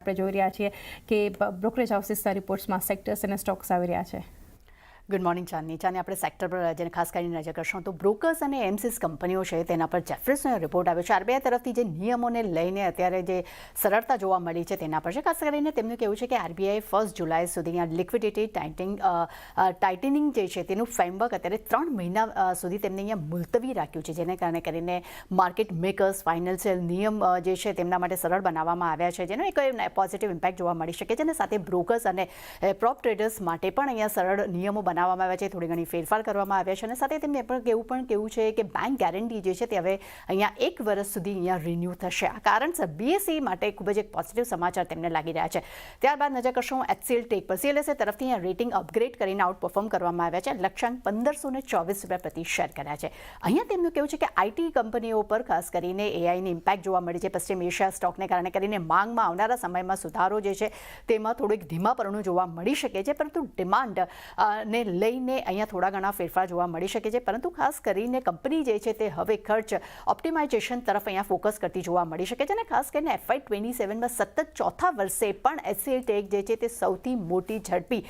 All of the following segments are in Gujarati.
આપણે જોઈ રહ્યા છીએ કે બ્રોકરેજ હાઉસીસના રિપોર્ટ્સમાં સેક્ટર્સ અને સ્ટોક્સ આવી રહ્યા છે. ગુડ મોર્નિંગ ચાંદની. આપણે સેક્ટર પર જેને ખાસ કરીને નજર કરશું તો બ્રોકર્સ અને એમસીસ કંપનીઓ છે તેના પર જેફરીસનો રિપોર્ટ આવ્યો છે. આરબીઆઈ તરફથી જે નિયમોને લઈને અત્યારે જે સરળતા જોવા મળી છે તેના પર છે. ખાસ કરીને તેમનું કહેવું છે કે આરબીઆઈ 1 જુલાઈ સુધી લિક્વિડિટી ટાઇટનિંગ જે છે તેનું ફ્રેમવર્ક અત્યારે 3 મહિના સુધી તેમને અહીંયા મુલતવી રાખ્યું છે, જેને કારણે કરીને માર્કેટ મેકર્સ ફાઇનાન્શિયલ નિયમ જે છે તેમના માટે સરળ બનાવવામાં આવ્યા છે, જેનો એક પોઝિટિવ ઇમ્પેક્ટ જોવા મળી શકે છે. અને સાથે બ્રોકર્સ અને પ્રોપ ટ્રેડર્સ માટે પણ અહીંયા સરળ નિયમો બનાવવામાં આવ્યા છે, થોડી ઘણી ફેરફાર કરવામાં આવ્યા છે. અને સાથે તેમને પણ કેવું છે કે બેંક ગેરંટી જે છે તે હવે અહીંયા 1 વર્ષ સુધી અહીંયા રિન્યૂ થશે. આ કારણસર બીએસઈ માટે ખૂબ જ એક પોઝિટિવ સમાચાર તેમને લાગી રહ્યા છે. ત્યારબાદ નજર કરશું એચસીએલ ટેક પર. સીએલએસએ તરફથી અહીંયા રેટિંગ અપગ્રેડ કરીને આઉટ પરફોર્મ કરવામાં આવ્યા છે. લક્ષ્યાંક 1524 રૂપિયા પ્રતિ શેર કર્યા છે. અહીંયા તેમનું કહેવું છે કે આઈટી કંપનીઓ પર ખાસ કરીને એઆઈની ઇમ્પેક્ટ જોવા મળી છે. પશ્ચિમ એશિયા સ્ટોકને કારણે કરીને માંગમાં આવનારા સમયમાં સુધારો જે છે તેમાં થોડુંક ધીમાપણું જોવા મળી શકે છે, પરંતુ ડિમાન્ડ ને લઈને અહીંયા થોડા ઘણા ફેરફાર જોવા મળી શકે છે. પરંતુ ખાસ કરીને કંપની જે છે તે હવે ખર્ચ ઓપ્ટિમાઇઝેશન તરફ અહીંયા ફોકસ કરતી જોવા મળી શકે છે. અને ખાસ કરીને FY27માં સતત ચોથા વર્ષે પણ એચસીએલ ટેક જે છે તે સૌથી મોટી ઝડપી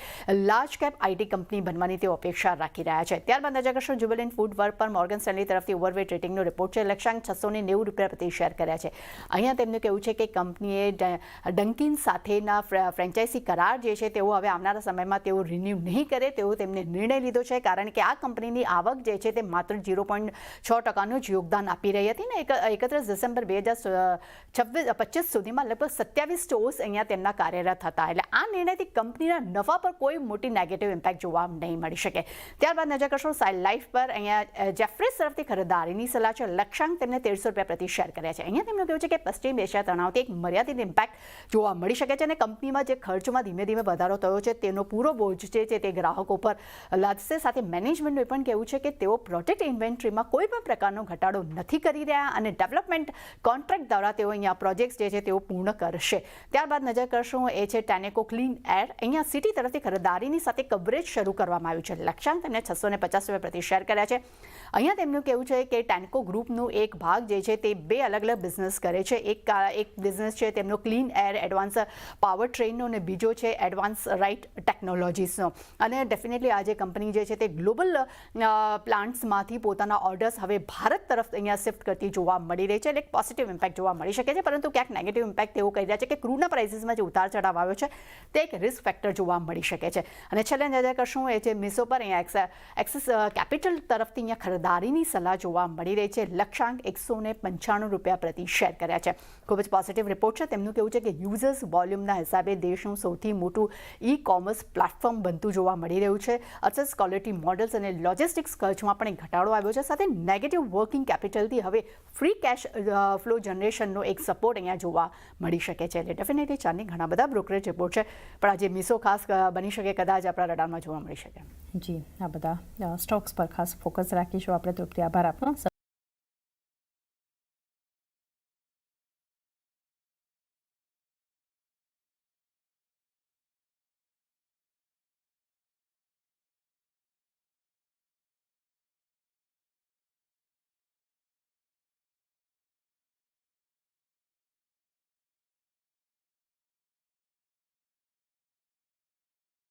લાર્જ કેપ આઈટી કંપની બનવાની તેઓ અપેક્ષા રાખી રહ્યા છે. ત્યારબાદ નજર કરશું જ્યુબિલન્ટ ફૂડવર્ક પર. મોર્ગન સ્ટેનલી તરફથી ઓવરવેટ રેટિંગનો રિપોર્ટ છે. લક્ષ્યાંક 690 રૂપિયા પ્રતિ શેર કર્યા છે. અહીંયા તેમનું કહેવું છે કે કંપનીએ ડંકિન સાથેના ફ્રેન્ચાઇઝી કરાર જે છે તેઓ હવે આવનારા સમયમાં તેઓ રિન્યૂ નહીં કરે તેવો તેમને નિર્ણય લીધો છે, કારણ કે આ કંપનીની આવક જે છે તે માત્ર 0.6% જ યોગદાન આપી રહી હતી ને 31 ડિસેમ્બર 2025 સુધીમાં લગભગ 27 સ્ટોર્સ અહીંયા તેમના કાર્યરત હતા. એટલે આ નિર્ણયથી કંપનીના નફા પર કોઈ મોટી નેગેટિવ ઇમ્પેક્ટ જોવા નહીં મળી શકે. ત્યારબાદ નજર કરશું સાઇલ લાઈફ પર. અહીંયા જેફરીસ તરફથી ખરીદારીની સલાહ છે. લક્ષ્યાંક તેમને 1300 રૂપિયા પ્રતિ શેર કર્યા છે. અહીંયા તેમનું કહેવું છે કે પશ્ચિમ એશિયા તણાવથી એક મર્યાદિત ઇમ્પેક્ટ જોવા મળી શકે છે અને કંપનીમાં જે ખર્ચમાં ધીમે ધીમે વધારો થયો છે તેનો પૂરો બોજ જે છે તે ગ્રાહકો પર લાદશે. સાથે મેનેજમેન્ટનું પણ કહેવું છે કે તેઓ પ્રોજેક્ટ ઇન્વેન્ટરીમાં કોઈ પણ પ્રકારનો ઘટાડો નથી કરી રહ્યા અને ડેવલપમેન્ટ કોન્ટ્રાક્ટ દ્વારા તેઓ અહીંયા પ્રોજેક્ટ્સ જે છે તેઓ પૂર્ણ કરશે. ત્યારબાદ નજર કરશું એ છે ટેનેકો ક્લીન એર. અહીંયા સિટી તરફથી ખરીદારીની સાથે કવરેજ શરૂ કરવામાં આવ્યું છે. લક્ષ્યાંક તેમને 650 રૂપિયા પ્રતિ શેર કર્યા છે. અહીંયા તેમનું કહેવું છે કે ટેન્કો ગ્રુપનું એક ભાગ જે છે તે 2 અલગ અલગ બિઝનેસ કરે છે. એક બિઝનેસ છે તેમનો ક્લીન એર એડવાન્સ પાવર ટ્રેનનો અને બીજો છે એડવાન્સ રાઇટ ટેકનોલોજીસનો. અને ડેફિનેટલી આ જે કંપની જે છે તે ગ્લોબલ પ્લાન્ટ્સમાંથી પોતાના ઓર્ડર્સ હવે ભારત તરફ અહીંયા શિફ્ટ કરતી જોવા મળી રહી છે. એટલે એક પોઝિટિવ ઇમ્પેક્ટ જોવા મળી શકે છે, પરંતુ ક્યાંક નેગેટિવ ઇમ્પેક્ટ તેઓ કહી રહ્યા છે કે ક્રૂના પ્રાઇસીસમાં જે ઉતાર ચઢાવ આવ્યો છે તે એક રિસ્ક ફેક્ટર જોવા મળી શકે છે. અને છેલ્લે નજર કરશું એ છે મિસો પર. અહીંયા એક્સિસ કેપિટલ તરફથી અહીંયા ખરીદારીની સલાહ જોવા મળી રહી છે. લક્ષ્યાંક 195 રૂપિયા પ્રતિ શેર કર્યા છે. ખૂબ જ પોઝિટિવ રિપોર્ટ છે. તેમનું કહેવું છે કે યુઝર્સ વોલ્યુમના હિસાબે દેશનું સૌથી મોટું ઈ-કોમર્સ પ્લેટફોર્મ બનતું જોવા મળી રહ્યું છે. અસેસ ક્વોલિટી મોડલ્સ અને લોજિસ્ટિક્સ ખર્ચમાં પણ એક ઘટાડો આવ્યો છે. સાથે નેગેટિવ વર્કિંગ કેપિટલથી હવે ફ્રી કેશ ફ્લો જનરેશનનો એક સપોર્ટ અહીંયા જોવા મળી શકે છે. એટલે ડેફિનેટલી ચારની ઘણા બધા બ્રોકરેજ રિપોર્ટ છે, પણ આજે મિસો ખાસ બની શકે કદાચ આપણા રડારમાં જોવા મળી શકે. જી, આ બધા સ્ટોક્સ પર ખાસ ફોકસ રાખીશું આપણે. તૃપ્તિ, આભાર આપનો.